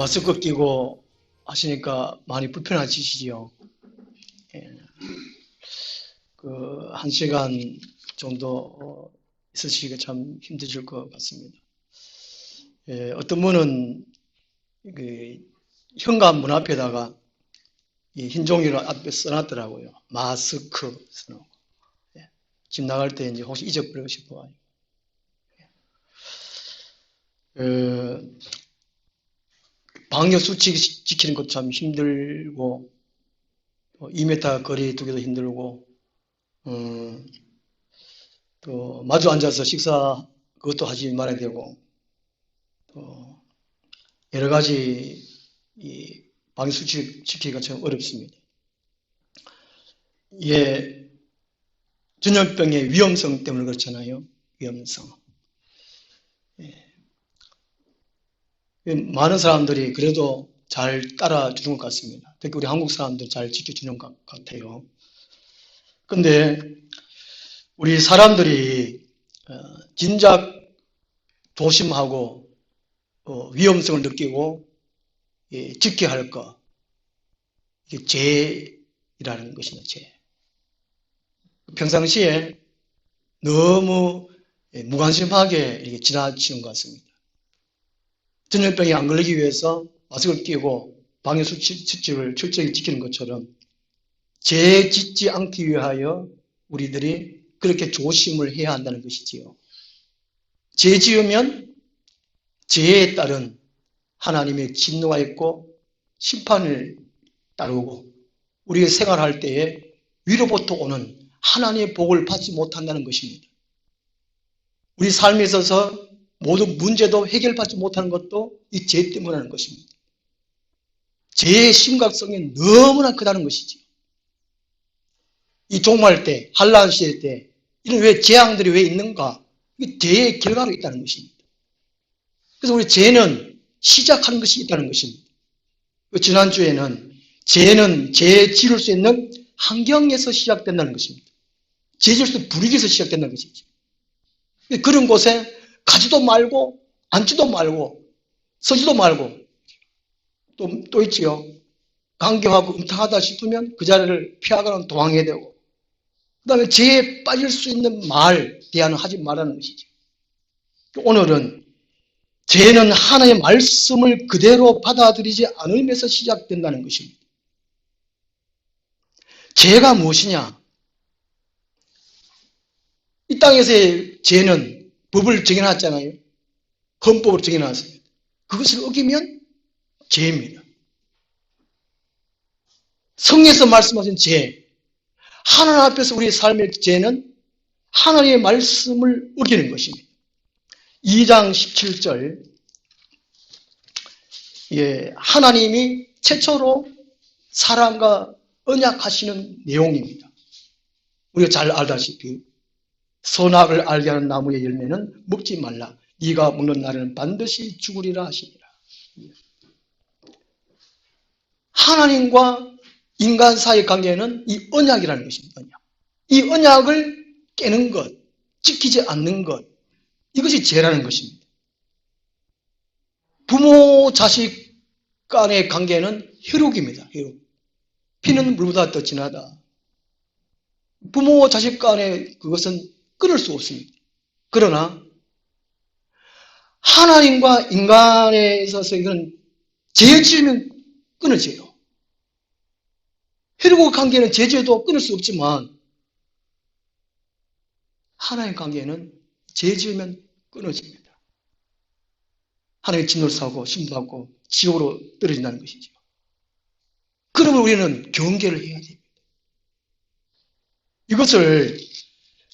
마스크 끼고 하시니까 많이 불편하시지요. 예. 한 시간 정도 있으시기가 참 힘드실 것 같습니다. 예, 어떤 분은 현관 문 앞에다가 흰 종이로 앞에 써놨더라고요. 마스크 써놓고. 예. 집 나갈 때 이제 혹시 잊어버리고 싶어가지고. 방역 수칙 지키는 것도 참 힘들고, 2m 거리 두기도 힘들고, 또 마주 앉아서 식사 그것도 하지 말아야 되고, 또 여러 가지 이 방역 수칙 지키기가 참 어렵습니다. 이게 전염병의 위험성 때문에 그렇잖아요. 위험성. 많은 사람들이 그래도 잘 따라주는 것 같습니다. 특히 우리 한국 사람들 잘 지켜주는 것 같아요. 근데 우리 사람들이 진작 조심하고 위험성을 느끼고 지켜야 할 것, 이게 죄라는 것입니다. 죄. 평상시에 너무 무관심하게 이렇게 지나치는 것 같습니다. 전염병에 안 걸리기 위해서 마스크를 끼고 방역 수칙을 철저히 지키는 것처럼 죄 짓지 않기 위하여 우리들이 그렇게 조심을 해야 한다는 것이지요. 죄 지으면 죄에 따른 하나님의 진노가 있고 심판을 따르고 우리가 생활할 때에 위로부터 오는 하나님의 복을 받지 못한다는 것입니다. 우리 삶에 있어서 모든 문제도 해결받지 못하는 것도 이 죄 때문에 하는 것입니다. 죄의 심각성이 너무나 크다는 것이죠. 이 종말 때, 한란 시대 때 이런 왜 재앙들이 왜 있는가? 이게 죄의 결과로 있다는 것입니다. 그래서 우리 죄는 시작하는 것이 있다는 것입니다. 지난주에는 죄는 죄 지을 수 있는 환경에서 시작된다는 것입니다. 죄 지을 수 있는 분위기에서 시작된다는 것이죠. 그런 곳에 가지도 말고 앉지도 말고 서지도 말고 또 있지요. 강경하고 음탕하다 싶으면 그 자리를 피하거나 도망해야 되고 그 다음에 죄에 빠질 수 있는 말 대안을 하지 말라는 것이죠. 오늘은 죄는 하나님의 말씀을 그대로 받아들이지 않으면서 시작된다는 것입니다. 죄가 무엇이냐? 이 땅에서의 죄는 법을 정해놨잖아요. 헌법을 정해놨어요. 그것을 어기면 죄입니다. 성경에서 말씀하신 죄, 하나님 앞에서 우리의 삶의 죄는 하나님의 말씀을 어기는 것입니다. 2장 17절, 하나님이 최초로 사람과 언약하시는 내용입니다. 우리가 잘 알다시피 선악을 알게 하는 나무의 열매는 먹지 말라. 네가 먹는 날에는 반드시 죽으리라 하시니라. 하나님과 인간 사이의 관계는 이 언약이라는 것입니다. 이 언약을 깨는 것, 지키지 않는 것, 이것이 죄라는 것입니다. 부모 자식 간의 관계는 혈육입니다. 혈육. 피는 물보다 더 진하다. 부모 자식 간의 그것은 끊을 수 없습니다. 그러나 하나님과 인간에 있어서 이건 죄 지으면 끊어져요. 혈육의 관계는 죄 지어도 끊을 수 없지만 하나님의 관계는 죄 지으면 끊어집니다. 하나님의 진노를 사고 심판받고 지옥으로 떨어진다는 것이죠. 그러면 우리는 경계를 해야 됩니다. 이것을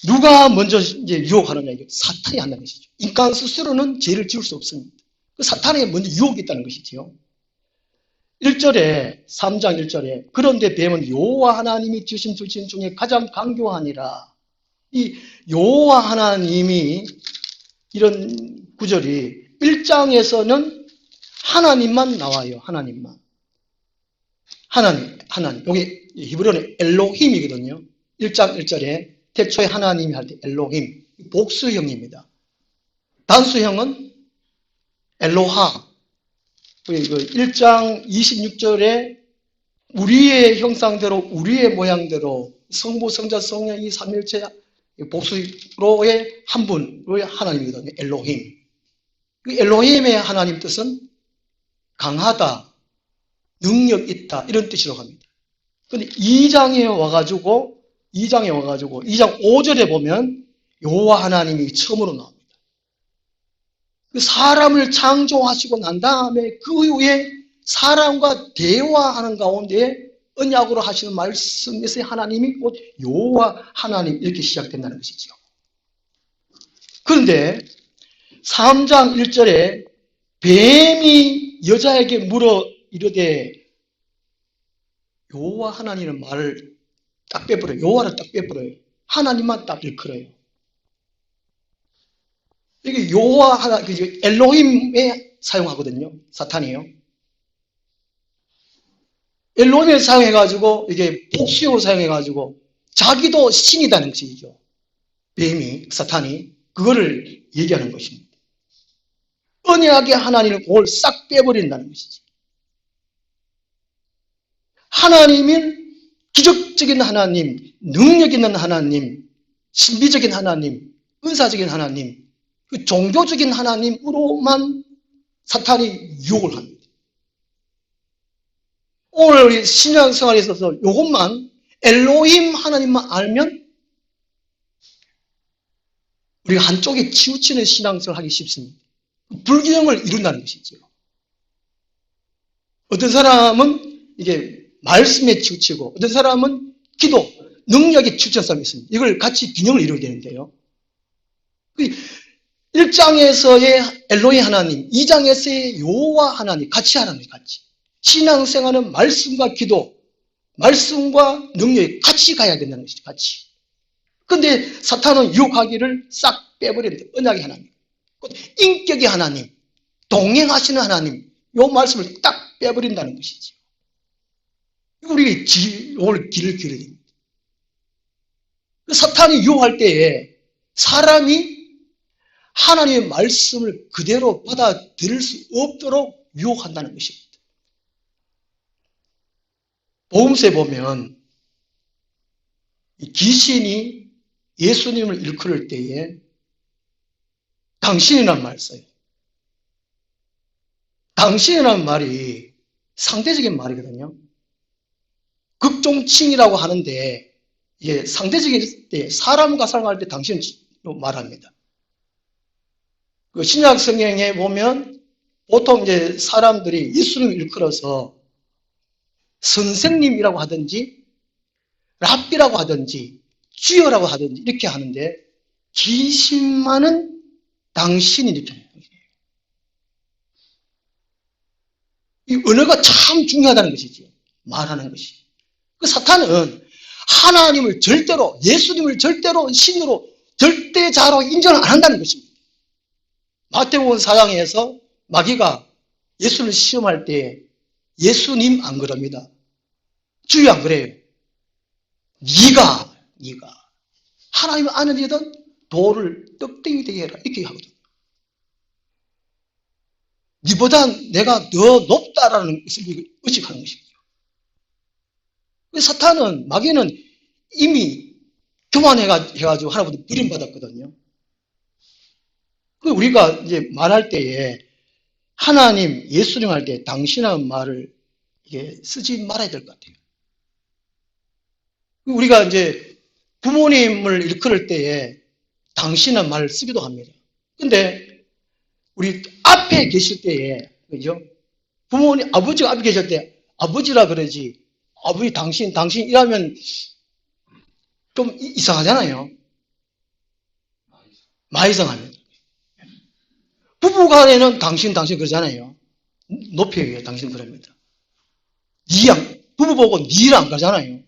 누가 먼저 이제 유혹하느냐, 이게 사탄이 한다는 것이죠. 인간 스스로는 죄를 지을 수 없습니다. 사탄에 먼저 유혹이 있다는 것이죠. 1절에, 3장 1절에, 그런데 뱀은 여호와 하나님이 지으신 둘신 중에 가장 강교하니라. 이 여호와 하나님이 이런 구절이 1장에서는 하나님만 나와요. 하나님만. 하나님. 여기 히브리어는 엘로힘이거든요. 1장 1절에 태초에 하나님이 할 때 엘로힘, 복수형입니다. 단수형은 엘로하, 우리 그 1장 26절에 우리의 형상대로 우리의 모양대로 성부, 성자, 성령 이 삼일체 복수로의 한 분의 하나님이거든요. 엘로힘. 그 엘로힘의 하나님 뜻은 강하다, 능력 있다 이런 뜻이라고 합니다. 그런데 2장에 와가지고 2장 5절에 보면 여호와 하나님이 처음으로 나옵니다. 그 사람을 창조하시고 난 다음에 그 이후에 사람과 대화하는 가운데 언약으로 하시는 말씀에서 하나님이 곧 여호와 하나님 이렇게 시작된다는 것이죠. 그런데 3장 1절에 뱀이 여자에게 물어 이르되 여호와 하나님은 말을 딱 빼버려요. 여호와를 딱 빼버려요. 하나님만 딱 일컬어요. 이게 여호와 하나, 엘로힘에 사용하거든요. 사탄이에요. 엘로힘에 사용해가지고 이게 복수용으로 사용해가지고 자기도 신이라는 것이죠. 뱀이, 사탄이 그거를 얘기하는 것입니다. 언약의 하나님은 그걸 싹 빼버린다는 것이지. 하나님은 기적적인 하나님, 능력 있는 하나님, 신비적인 하나님, 은사적인 하나님, 그 종교적인 하나님으로만 사탄이 유혹을 합니다. 오늘 우리 신앙생활에 있어서 이것만 엘로힘 하나님만 알면 우리가 한쪽에 치우치는 신앙생활을 하기 쉽습니다. 불균형을 이룬다는 것이죠. 어떤 사람은 이게 말씀에 치우치고 어떤 사람은 기도, 능력에 치우치는 사람이 있습니다. 이걸 같이 균형을 이루어야 되는데요. 1장에서의 엘로힘 하나님, 2장에서의 여호와 하나님 같이 하라는 거예요. 같이. 신앙생활은 말씀과 기도, 말씀과 능력이 같이 가야 된다는 것이죠. 같이. 그런데 사탄은 유혹하기를 싹 빼버립니다. 언약의 하나님, 인격의 하나님, 동행하시는 하나님, 이 말씀을 딱 빼버린다는 것이죠. 우리 오늘 길을 기울여야 됩니다. 사탄이 유혹할 때에 사람이 하나님의 말씀을 그대로 받아들일 수 없도록 유혹한다는 것입니다. 복음서에 보면 귀신이 예수님을 일컬을 때에 당신이라는 말을 써요. 당신이라는 말이 상대적인 말이거든요. 극종칭이라고 하는데 이게 상대적일 때 사람과 사랑할 때 당신으로 말합니다. 그 신약 성경에 보면 보통 이제 사람들이 예수님을 일컬어서 선생님이라고 하든지 랍비라고 하든지 주여라고 하든지 이렇게 하는데 귀신만은 당신이 이렇게 해요. 이 언어가 참 중요하다는 것이지. 말하는 것이. 그 사탄은 하나님을 절대로 예수님을 절대로 신으로 절대자로 인정을 안 한다는 것입니다. 마태복음 4장에서 마귀가 예수를 시험할 때 예수님 안 그럽니다. 주여 안 그래요. 네가 하나님 아는 이든 돌을 떡덩이 되게 해라 이렇게 하거든요. 네보다 내가 더 높다라는 것을 의식하는 것이죠. 사탄은 마귀는 이미 교만해가지고 하나님부터 버림받았거든요. 우리가 이제 말할 때에 하나님, 예수님 할 때 당신이라는 말을 이게 쓰지 말아야 될 것 같아요. 우리가 이제 부모님을 일컬을 때에 당신이라는 말을 쓰기도 합니다. 근데 우리 앞에 계실 때에, 그죠? 부모님, 아버지가 앞에 계실 때 아버지라 그러지, 아버지 당신 이라면 좀 이상하잖아요. 많이 이상합니다. 부부 간에는 당신 그러잖아요. 높여 얘기해요. 당신 그럽니다. 부부 보고 니를 안 가잖아요.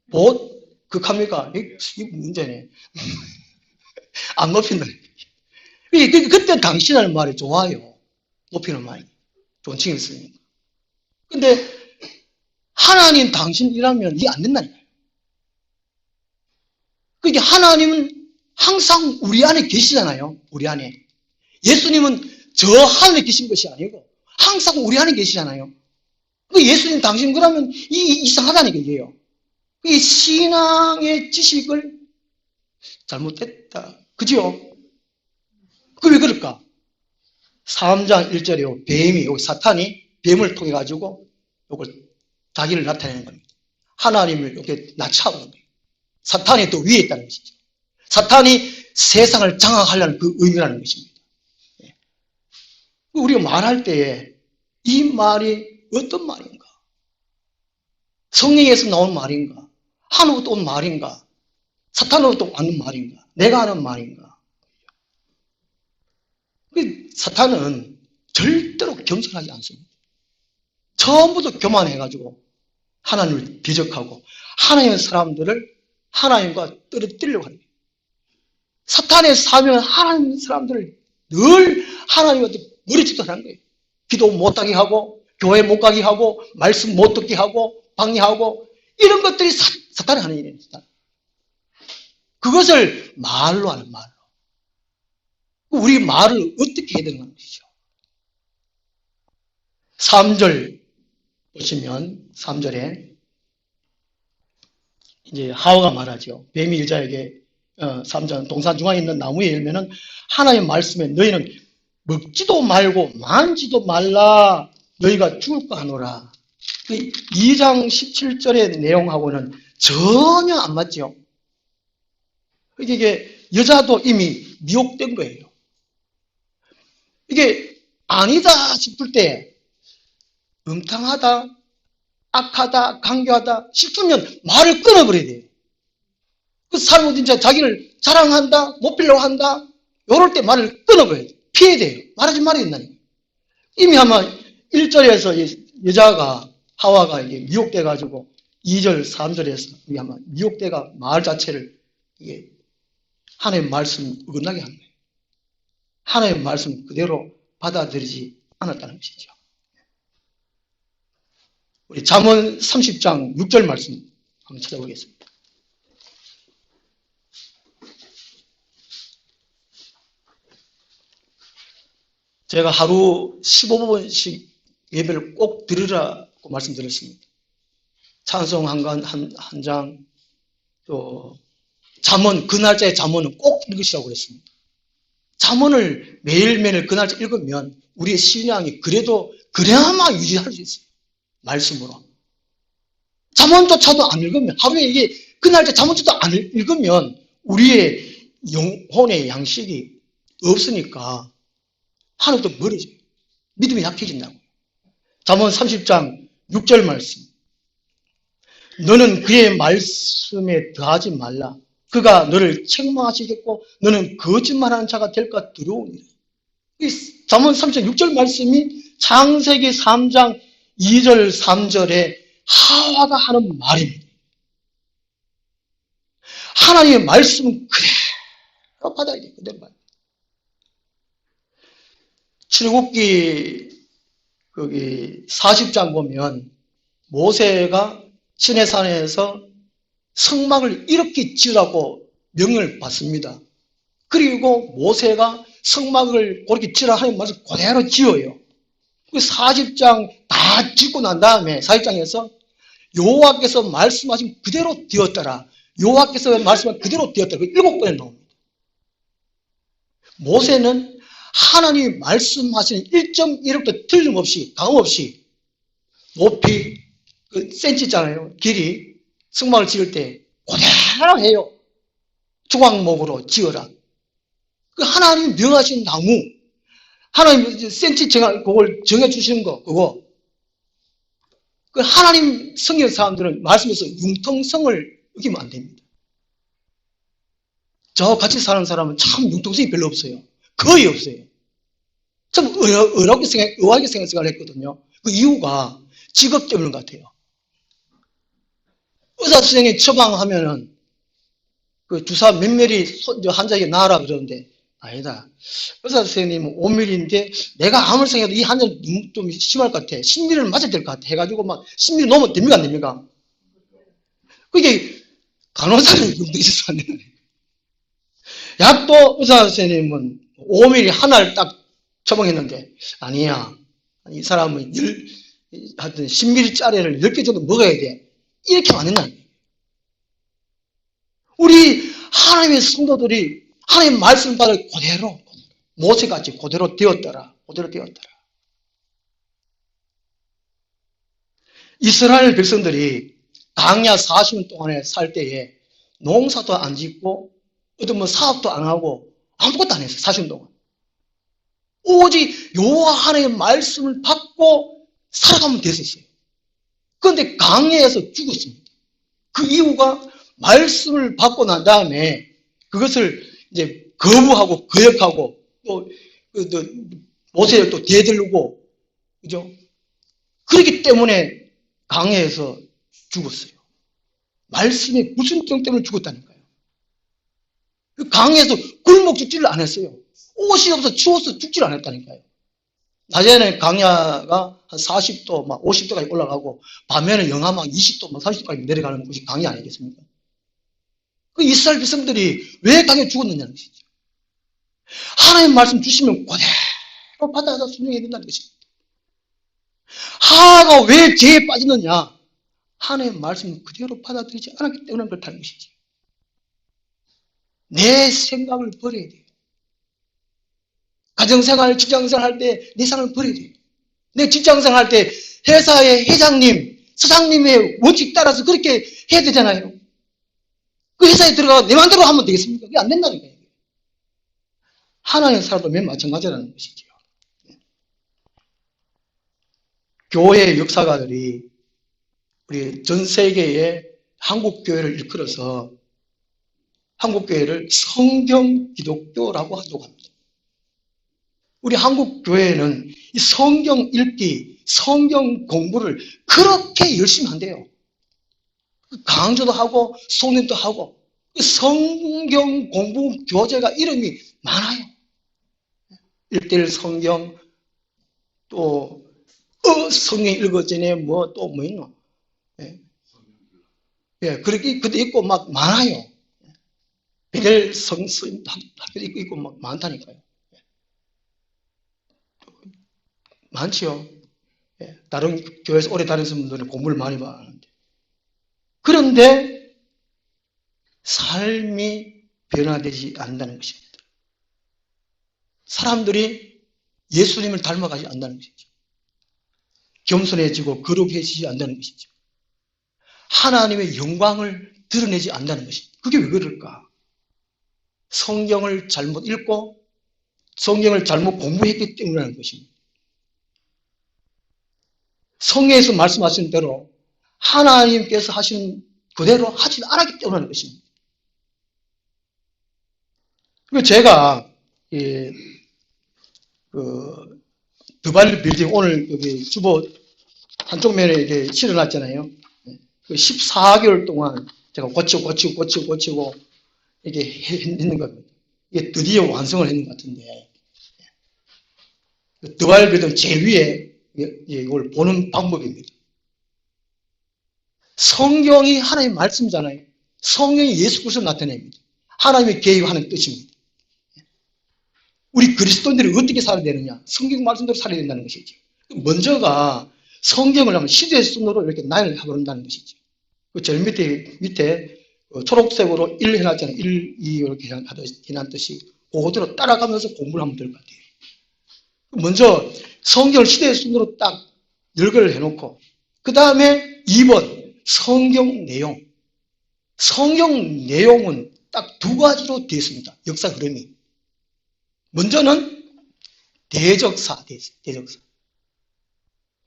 뭐, 극합니까? 이 문제네. 안 높인다. 그때 당신이라는 말이 좋아요. 높이는 말이. 존칭이 있으니까. 근데, 하나님 당신이라면 이게 안 된다니까요. 그게 하나님은 항상 우리 안에 계시잖아요. 우리 안에. 예수님은 저 하늘에 계신 것이 아니고 항상 우리 안에 계시잖아요. 그 예수님 당신 그러면 이상하다는 얘기예요. 이 신앙의 지식을 잘못했다. 그죠? 그 왜 그럴까? 3장 1절에 뱀이, 사탄이 뱀을 통해 가지고 이걸 자기를 나타내는 겁니다. 하나님을 이렇게 낮춰보는 거예요. 사탄이 또 위에 있다는 것이죠. 사탄이 세상을 장악하려는 그 의미라는 것입니다. 우리가 말할 때에 이 말이 어떤 말인가? 성령에서 나온 말인가? 하늘로부터 온 말인가? 사탄으로부터 왔는 말인가? 내가 하는 말인가? 사탄은 절대로 겸손하지 않습니다. 전부도 교만해가지고 하나님을 대적하고 하나님의 사람들을 하나님과 떨어뜨리려고 하는 거예요. 사탄의 사명은 하나님 사람들을 늘 하나님한테 머리짓도 하는 거예요. 기도 못하게 하고 교회 못 가게 하고 말씀 못 듣게 하고 방해하고 이런 것들이 사탄이 하는 일이에요. 그것을 말로 하는 말로. 우리 말을 어떻게 해야 되는 것이죠. 3절 보시면 3절에 이제 하와가 말하죠. 뱀이 여자에게 3절 동산 중앙에 있는 나무의 열매는 하나님의 말씀에 너희는 먹지도 말고 만지도 말라 너희가 죽을까 하노라. 2장 17절의 내용하고는 전혀 안 맞죠. 이게 여자도 이미 미혹된 거예요. 이게 아니다 싶을 때 음탕하다, 악하다, 강교하다 싶으면 말을 끊어버려야 돼요. 그 사람은 진짜 자기를 자랑한다, 높이려고 한다, 이럴 때 말을 끊어버려야 돼요. 피해야 돼요. 말하지 말아야 된다니까. 이미 아마 1절에서 여자가, 하와가 이게 미혹돼가지고 2절, 3절에서 이게 아마 미혹돼가 말 자체를 이게 하나님의 말씀 어긋나게 하는 거예요. 하나님의 말씀 그대로 받아들이지 않았다는 것이죠. 우리 잠언 30장 6절 말씀 한번 찾아보겠습니다. 제가 하루 15분씩 예배를 꼭 들으라고 말씀드렸습니다. 찬송 한 장, 또 잠언, 그 날짜의 잠언은 꼭 읽으시라고 그랬습니다. 잠언을 매일매일 그 날짜 읽으면 우리의 신앙이 그래야만 유지할 수 있어요. 말씀으로. 잠언조차도 안 읽으면, 하루에 이게 그 날짜 잠언조차도 안 읽으면 우리의 영혼의 양식이 없으니까 하나도 멀어져요. 믿음이 약해진다고. 잠언 30장 6절 말씀. 너는 그의 말씀에 더하지 말라. 그가 너를 책망하시겠고 너는 거짓말하는 자가 될까 두려우니라. 이 잠언 30장 6절 말씀이 창세기 3장 2절 3절에 하와가 하는 말입니다. 하나님의 말씀은 그대로 받아야 돼요. 그대로 받아야 돼요. 출애굽기 거기 40장 보면 모세가 시내산에서 성막을 이렇게 지으라고 명령을 받습니다. 그리고 모세가 성막을 그렇게 지으라 하는 말씀 그대로 지어요. 그 40장 다 짓고 난 다음에 40장에서 여호와께서 말씀하신 그대로 되었더라. 여호와께서 말씀한 그대로 되었더라. 그 7번에 나옵니다. 모세는 하나님이 말씀하시는 1.1도 틀림없이 강없이 높이 그 센치 있잖아요. 길이 성막을 지을 때 그대로 해요. 조각목으로 지어라. 그 하나님 명하신 나무 하나님 센치 그걸 정해주시는 거 그거 그 하나님 성경 사람들은 말씀에서 융통성을 어기면 안 됩니다. 저 같이 사는 사람은 참 융통성이 별로 없어요. 거의 없어요. 참 의아하게 생각을 했거든요. 그 이유가 직업 때문인 것 같아요. 의사 선생님이 처방하면은 그 주사 몇 밀리 환자에게 놔라 그러는데 아니다. 의사 선생님은 5mm인데 내가 아무리 생각해도 이 환자 좀 심할 것 같아. 10mm를 맞아야 될 것 같아. 해가지고 막 10mm 넘으면 됩니까 안 됩니까? 그게 간호사는 용도있어서 안 되는 거예요. 약도 의사 선생님은 5mm 하나를 딱 처방했는데 아니야. 이 사람은 하여튼 10ml짜리를 10개 정도 먹어야 돼. 이렇게 하면 안 된다는 거예요. 우리 하나님의 성도들이 하나님의 말씀 받을 그대로 모세같이 그대로 되었더라. 그대로 되었더라. 이스라엘 백성들이 광야 40년 동안에 살 때에 농사도 안 짓고 어떤 뭐 사업도 안 하고 아무것도 안 했어요. 40년 동안. 오직 여호와 하나님의 말씀을 받고 살아가면 됐었어요. 그런데 광야에서 죽었습니다. 그 이유가 말씀을 받고 난 다음에 그것을 이제 거부하고 거역하고 또 모세를 또 대들고 그죠? 그렇기 때문에 광야에서 죽었어요. 말씀의 불순종 때문에 죽었다니까요. 광야에서 굶어 죽지를 않았어요. 옷이 없어 추워서 죽지를 않았다니까요. 낮에는 광야가 한 40도, 막 50도까지 올라가고 밤에는 영하 막 20도, 막 30도까지 내려가는 곳이 광야 아니겠습니까? 그 이스라엘 백성들이 왜 광야에 죽었느냐는 것이죠. 하나님 말씀 주시면 그대로 받아서 순종해야 된다는 것입니다. 하나가 왜 죄에 빠지느냐? 하나님의 말씀을 그대로 받아들이지 않았기 때문에 그렇다는 것이지. 내 생각을 버려야 돼요. 가정생활, 직장생활 할 때 내 생각을 버려야 돼요. 내 직장생활 할 때 회사의 회장님, 사장님의 원칙 따라서 그렇게 해야 되잖아요. 그 회사에 들어가 내 마음대로 하면 되겠습니까? 그게 안 된다니까요. 하나님의 사람도 맨 마찬가지라는 것이죠. 교회의 역사가들이 우리 전 세계의 한국 교회를 일컬어서 한국 교회를 성경 기독교라고 하도록 합니다. 우리 한국 교회는 이 성경 읽기, 성경 공부를 그렇게 열심히 한대요. 강조도 하고 송년도 하고 성경 공부 교재가 이름이 많아요. 1:1 성경 또 성경 읽어지네 뭐 또 뭐 있노? 예, 그렇게 그때 있고 막 많아요. 베델 성서 학교도 있고 막 많다니까요. 많지요. 예, 다른 교회에서 오래 다니신 분들은 공부를 많이 하는데. 그런데 삶이 변화되지 않는다는 것입니다. 사람들이 예수님을 닮아가지 않는다는 것이죠. 겸손해지고 거룩해지지 않는다는 것이죠. 하나님의 영광을 드러내지 않는다는 것입니다. 그게 왜 그럴까? 성경을 잘못 읽고 성경을 잘못 공부했기 때문이라는 것입니다. 성경에서 말씀하신 대로 하나님께서 하시는 그대로 하지 않았기 때문이라는 것입니다. 그리고 제가 드발 빌딩 오늘 여기 주보 한쪽 면에 이렇게 실어놨잖아요. 그 14개월 동안 제가 고치고 이게 했는 겁니다. 이게 드디어 완성을 했는 것 같은데 드발 빌딩 제일 위에 이걸 보는 방법입니다. 성경이 하나님의 말씀이잖아요. 성경이 예수 그리스도를 나타냅니다. 하나님의 계획하는 뜻입니다. 우리 그리스도인들이 어떻게 살아야 되느냐? 성경 말씀대로 살아야 된다는 것이죠. 먼저가 성경을 하면 시대의 순으로 이렇게 나열을 해버린다는 것이죠. 그 제일 밑에 초록색으로 1 해놨잖아요. 1, 2 이렇게 해놨듯이 그대로 따라가면서 공부를 하면 될 것 같아요. 먼저 성경을 시대의 순으로 딱 열거를 해놓고 그 다음에 2번 성경 내용. 성경 내용은 딱 두 가지로 되어 있습니다. 역사 흐름이. 먼저는 대적사.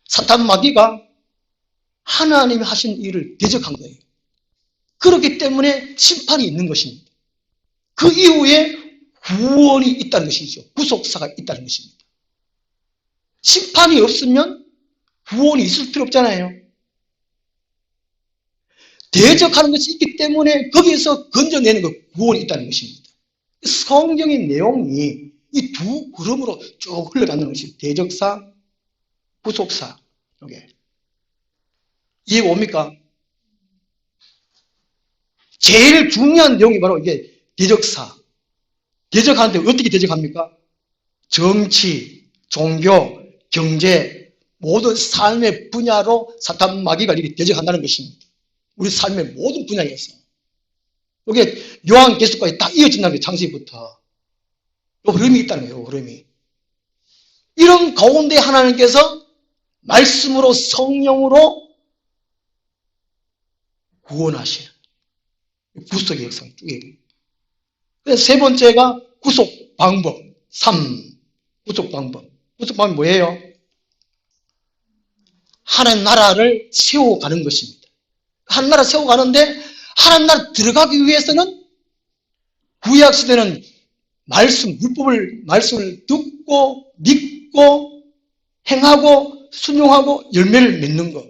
사탄 마귀가 하나님이 하신 일을 대적한 거예요. 그렇기 때문에 심판이 있는 것입니다. 그 이후에 구원이 있다는 것이죠. 구속사가 있다는 것입니다. 심판이 없으면 구원이 있을 필요 없잖아요. 대적하는 것이 있기 때문에 거기에서 건져내는 것, 구원이 있다는 것입니다. 성경의 내용이 이 두 그룹으로 쭉 흘러가는 것이 대적사, 구속사. 이게 이해가 옵니까? 제일 중요한 내용이 바로 이게 대적사. 대적하는데 어떻게 대적합니까? 정치, 종교, 경제, 모든 삶의 분야로 사탄 마귀가 이렇게 대적한다는 것입니다. 우리 삶의 모든 분야에서. 이게 요한계시록까지 딱 이어진다는 게 창세기부터. 이 흐름이 있다는 거예요. 흐름이. 이런 가운데 하나님께서 말씀으로 성령으로 구원하시는 구속의 역사 쭉. 세 번째가 구속 방법 3. 구속 방법. 구속 방법이 뭐예요? 하나님 나라를 세워가는 것입니다. 하나님 나라 세워가는데 하나님 나라 들어가기 위해서는 구약시대는 말씀을 듣고 믿고 행하고 순종하고 열매를 맺는 것.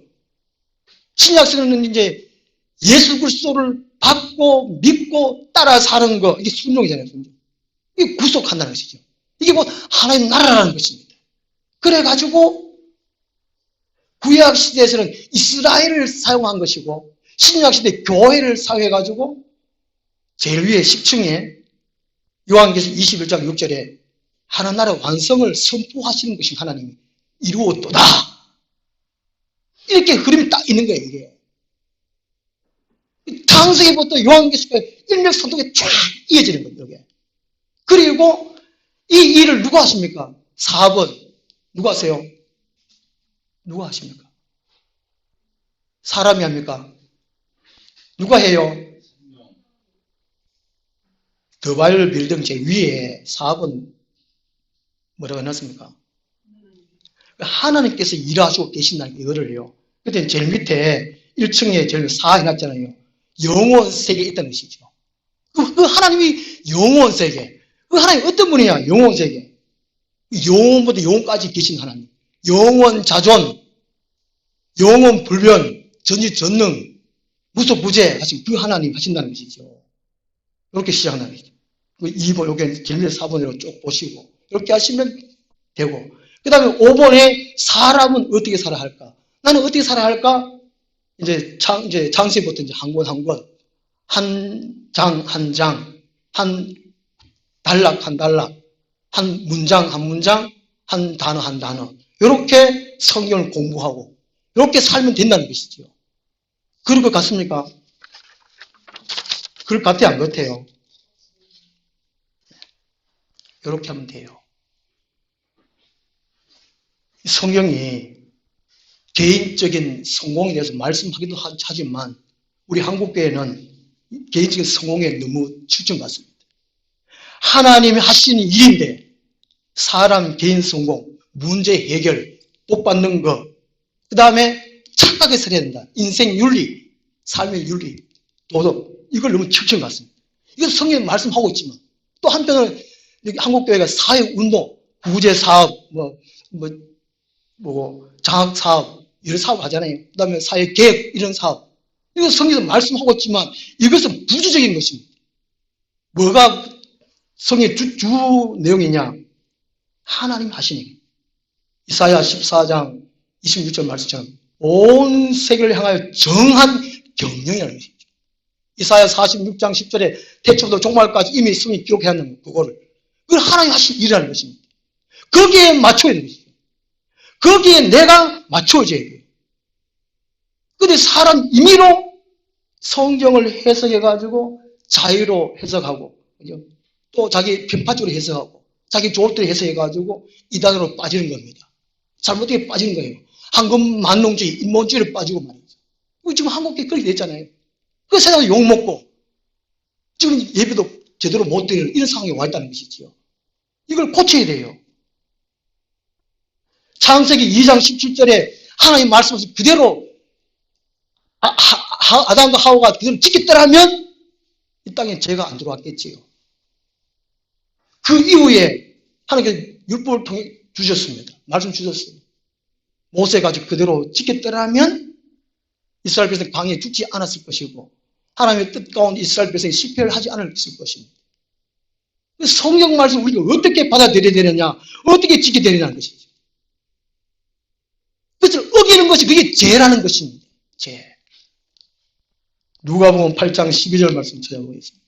신약시대는 이제 예수 그리스도를 받고 믿고 따라 사는 것. 이게 순종이잖아요. 순종. 이게 구속한다는 것이죠. 이게 뭐 하나님 나라라는 것입니다. 그래가지고 구약시대에서는 이스라엘을 사용한 것이고 신약시대 교회를 사용해가지고 제일 위에 10층에 요한계시록 21장 6절에 하나님 나라 완성을 선포하시는 것이 하나님이 이루었도다. 이렇게 흐름이 딱 있는 거예요. 이게. 창세기부터 요한계시록까지 일맥상통에 쫙 이어지는 거예요. 이게. 그리고 이 일을 누가 하십니까? 4번. 누가 하세요? 누가 하십니까? 사람이 합니까? 누가 해요? 더바이블 빌딩 제 위에 4번 뭐라고 해놨습니까? 하나님께서 일하시고 계신다는 이거를 해요. 그때 제일 밑에 1층에 제일 4 해놨잖아요. 영원 세계에 있다는 것이죠. 그 하나님이 영원 세계. 그 하나님 어떤 분이냐? 영원 세계. 영원부터 영원까지 계신 하나님. 영원 자존, 영원 불변, 전지전능, 무소부재 하신 그 하나님 하신다는 것이죠. 이렇게 시작한다는 것이죠. 2번, 여기 제일 밑에 4번으로 쭉 보시고 이렇게 하시면 되고 그 다음에 5번에 사람은 어떻게 살아야 할까? 나는 어떻게 살아야 할까? 이제 장세부터 이제 한 권 한 권, 한 장 한 장, 한 단락 한 단락, 한 문장 한 문장, 한 단어 한 단어. 이렇게 성경을 공부하고, 이렇게 살면 된다는 것이죠. 그럴 것 같습니까? 그럴 것 같아요, 안 같아요? 이렇게 하면 돼요. 성경이 개인적인 성공에 대해서 말씀하기도 하지만 우리 한국교회는 개인적인 성공에 너무 치중 같습니다. 하나님이 하시는 일인데 사람 개인 성공, 문제 해결, 복 받는 것, 그 다음에 착하게 살아야 된다. 인생 윤리, 삶의 윤리, 도덕, 이걸 너무 치중 같습니다. 이건 성경에 말씀하고 있지만 또 한편으로는 한국교회가 사회운동, 구제사업, 장학사업, 이런 사업 하잖아요. 그 다음에 사회계획, 이런 사업. 이건 성경에서 말씀하고 있지만 이것은 부수적인 것입니다. 뭐가 성의 주 내용이냐? 하나님 하시니. 이사야 14장 26절 말씀처럼 온 세계를 향하여 정한 경영이라는 것이죠. 이사야 46장 10절에 태초부터 종말까지 이미 성이 기록해놨는 그거를. 그걸 하나님 하신 일이라는 것입니다. 거기에 맞춰야 되는 것이죠. 거기에 내가 맞춰져야 돼요. 근데 사람 임의로 성경을 해석해가지고 자유로 해석하고, 그죠? 또 자기 편파적으로 해석하고, 자기 좋을 대로 해석해가지고 이단으로 빠지는 겁니다. 잘못되게 빠지는 거예요. 황금만농주의, 인본주의로 빠지고 말이죠. 지금 한국에 그렇게 됐잖아요. 그 세상에 욕먹고, 지금 예배도 제대로 못 드리는 이런 상황에 와 있다는 것이지요. 이걸 고쳐야 돼요. 창세기 2장 17절에 하나님 말씀하신 그대로 아담과 하와가 그대로 지켰더라면 이 땅에 죄가 안 들어왔겠지요. 그 이후에 하나님께서 율법을 통해 주셨습니다. 말씀 주셨어요. 모세가 그대로 지켰더라면 이스라엘 백성이 광야에 죽지 않았을 것이고 하나님의 뜻 가운데 이스라엘 백성이 실패를 하지 않았을 것입니다. 성경 말씀 우리가 어떻게 받아들여야 되느냐, 어떻게 지켜야 되느냐는 것이죠. 그것을 어기는 것이 그게 죄라는 것입니다. 죄. 누가복음 8장 12절 말씀 찾아보겠습니다.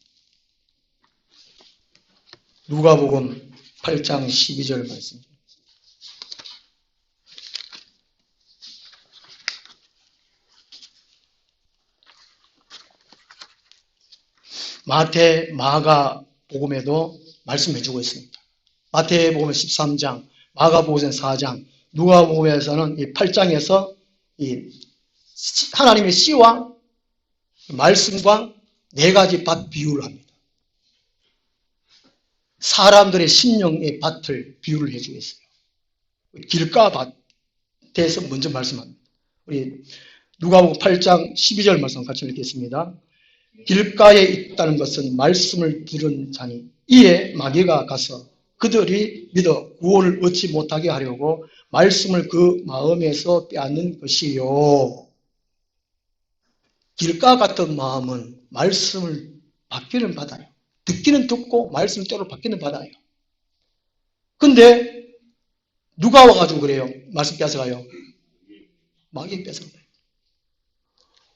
누가복음 8장 12절 말씀. 마태, 마가 복음에도 말씀해주고 있습니다. 마태복음 13장, 마가복음 4장, 누가복음에서는 이 8장에서 이 하나님의 씨와 말씀과 네 가지 밭 비유를 합니다. 사람들의 심령의 밭을 비유를 해주고 있어요. 길가 밭에서 먼저 말씀합니다. 우리 누가복음 8장 12절 말씀 같이 읽겠습니다. 길가에 있다는 것은 말씀을 들은 자니 이에 마귀가 가서 그들이 믿어 구원을 얻지 못하게 하려고 말씀을 그 마음에서 빼앗는 것이요. 길가 같은 마음은 말씀을 받기는 받아요. 듣기는 듣고 말씀을 때로 받기는 받아요. 근데 누가 와가지고 그래요? 말씀 뺏어가요? 마귀 뺏어가요.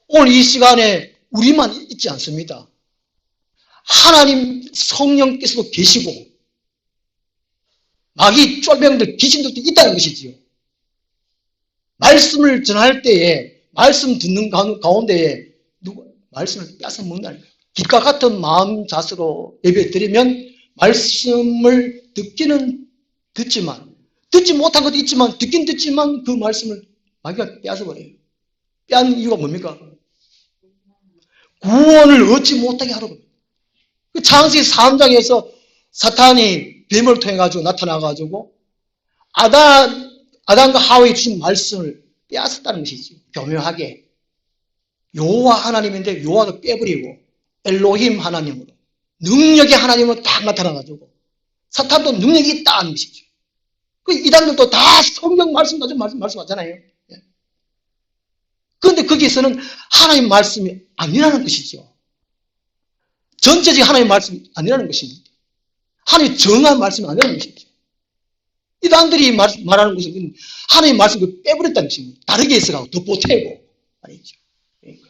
오늘 이 시간에 우리만 있지 않습니다. 하나님 성령께서도 계시고 마귀 쫄병들 귀신들도 있다는 것이지요. 말씀을 전할 때에 말씀 듣는 가운데에 누가 말씀을 뺏어 먹는다는 거예요. 길가 같은 마음 자세로 예배 드리면 말씀을 듣기는 듣지만 듣지 못한 것도 있지만 듣긴 듣지만 그 말씀을 마귀가 뺏어버려요. 빼앗는 이유가 뭡니까? 구원을 얻지 못하게 하려고. 창세기 3장에서 사탄이 뱀을 통해 가지고 나타나 가지고 아담과 하와에 주신 말씀을 빼앗았다는 것이죠. 교묘하게. 여호와 하나님인데 여호와를 빼버리고 엘로힘 하나님으로 능력의 하나님으로 딱 나타나 가지고 사탄도 능력이 있다는 것이죠. 그 이단들도 다 성경 말씀 가지고 말씀하잖아요. 그런데 거기에서는 하나님 말씀이 아니라는 것이죠. 전체적인 하나님 말씀이 아니라는 것입니다. 하나님 정한 말씀이 아니라는 것이죠. 이단들이 말하는 것은 하나님 말씀을 빼버렸다는 것입니다. 다르게 해석하고 더 보태고 말이죠. 그러니까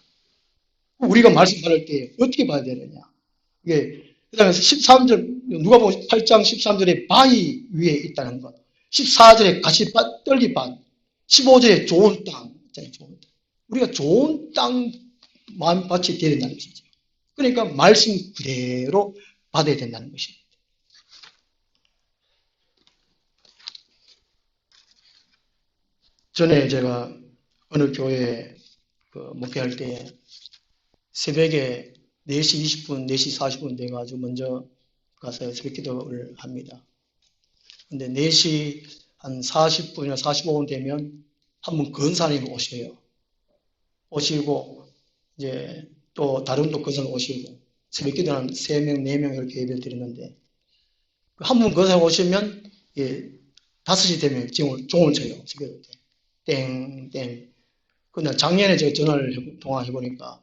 우리가 말씀 받을 때 어떻게 봐야 되느냐. 이게 그다음에 13절 누가복음 8장 13절에 바위 위에 있다는 것, 14절에 가시밭, 떨기밭, 15절에 좋은 땅, 좋은 땅. 우리가 좋은 땅 마음밭이 되어야 된다는 것이죠. 그러니까 말씀 그대로 받아야 된다는 것입니다. 전에 제가 어느 교회에 목회할 때 새벽에 4시 20분, 4시 40분 돼가지고 먼저 가서 새벽 기도를 합니다. 근데 4시 한 40분이나 45분 되면 한 분 권사님이 오셔요. 오시고, 이제 또 다른 또 권사님 오시고, 새벽 기도는 3명, 4명 이렇게 예배를 드리는데, 한 분 권사님 오시면, 5시 되면 종을 쳐요. 새벽 때. 땡. 근데 작년에 제가 전화를 통화해보니까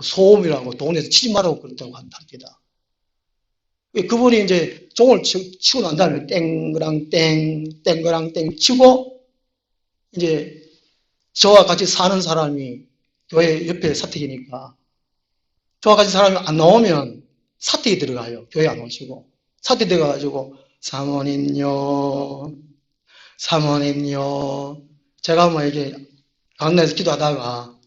소음이라고 동네에서 치지 말라고 그랬다고 합니다. 그분이 이제 종을 치고 난 다음에 땡그랑 땡 치고 이제 저와 같이 사는 사람이 교회 옆에 사택이니까 저와 같이 사람이 안 나오면 사택이 들어가요. 교회 안 오시고. 사택 들어가가지고 사모님요. 제가 뭐 이게 강남에서 기도하다가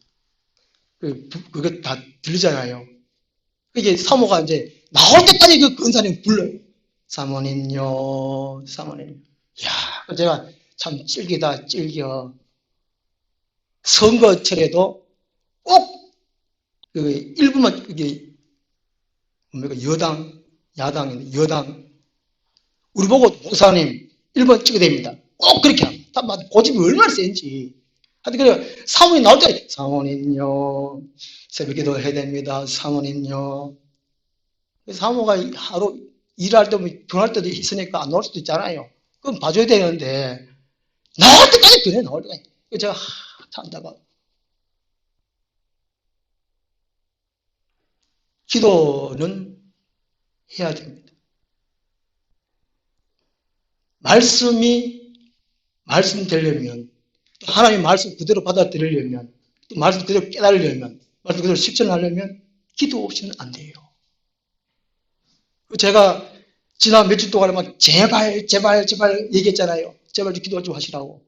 그거 다 들리잖아요. 이게 사모가 이제 나올 때까지 그 근사님 불러요. 사모님요. 야, 제가 참 질겨. 선거철에도 꼭 그 1분만 이게 뭡니까? 여당 우리 보고 목사님 1번 찍어야 됩니다. 꼭 그렇게 합니다. 고집이 얼마나 센지. 하여튼 그래 사모님 나올 때 사모님요. 새벽기도 해야 됩니다. 사모님요. 사모가 하루 일할 때면 변할 때도 있으니까 안 나올 수도 있잖아요. 그럼 봐줘야 되는데 나올 때까지 그래 나올 때까지. 제가 참다가 기도는 해야 됩니다. 말씀되려면 또 하나님 말씀 그대로 받아들이려면 또 말씀 그대로 깨달으려면 말씀 그대로 실천하려면 기도 없이는 안 돼요. 제가 지난 며칠 동안에 막 제발 얘기했잖아요. 제발 좀 기도 좀 하시라고.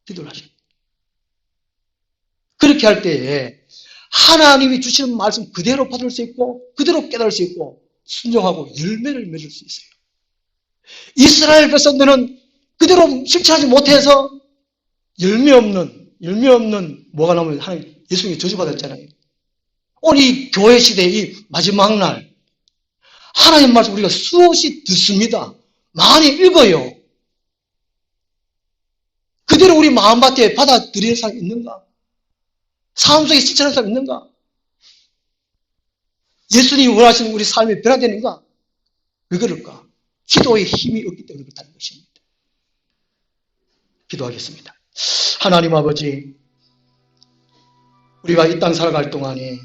기도를 하시고. 그렇게 할 때에 하나님이 주시는 말씀 그대로 받을 수 있고 그대로 깨달을 수 있고 순종하고 열매를 맺을 수 있어요. 이스라엘 백성들은 그대로 실천하지 못해서 열매 없는 뭐가 나오면 하나님 예수님이 저주받았잖아요. 오늘 이 교회 시대의 이 마지막 날 하나님 말씀 우리가 수없이 듣습니다. 많이 읽어요. 그대로 우리 마음밭에 받아들이는 사람 있는가? 삶 속에 실천하는 사람 있는가? 예수님이 원하시는 우리 삶이 변화되는가? 왜 그럴까? 기도의 힘이 없기 때문에 그렇다는 것입니다. 기도하겠습니다. 하나님 아버지, 우리가 이 땅 살아갈 동안에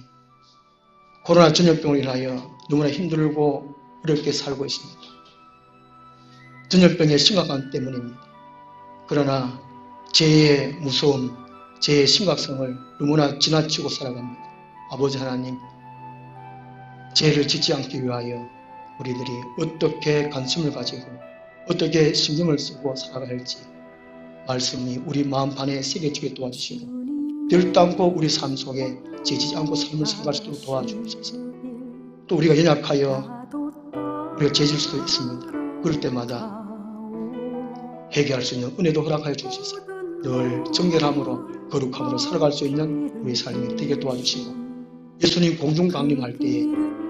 코로나 전염병으로 인하여 너무나 힘들고 어렵게 살고 있습니다. 전염병의 심각함 때문입니다. 그러나 죄의 무서움, 죄의 심각성을 너무나 지나치고 살아갑니다. 아버지 하나님, 죄를 짓지 않기 위하여 우리들이 어떻게 관심을 가지고 어떻게 신경을 쓰고 살아가야 할지 말씀이 우리 마음판에 새겨지게 도와주시고 결단코 우리 삶 속에 죄지지 않고 삶을 살아갈 수 있도록 도와주옵소서. 또 우리가 연약하여 우리가 죄질 수도 있습니다. 그럴 때마다 회개할 수 있는 은혜도 허락하여 주셔서 늘 정결함으로 거룩함으로 살아갈 수 있는 우리 삶이 되게 도와주시고 예수님 공중 강림할 때에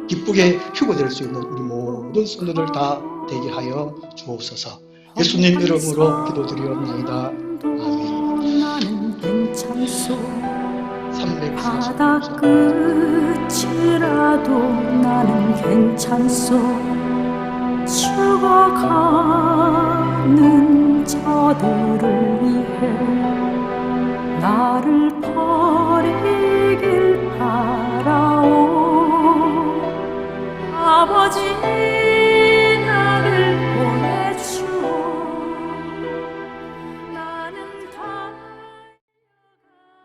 기쁘게 휴거될 수 있는 우리 모든 성도들 다 되게 하여 주옵소서. 예수님 이름으로 기도드리옵나이다. 아멘. 나는 괜찮소. 340. 바다 끝이라도 나는 괜찮소. 죽어가는 저들을 위해 나를 버리길 바라오. 아버지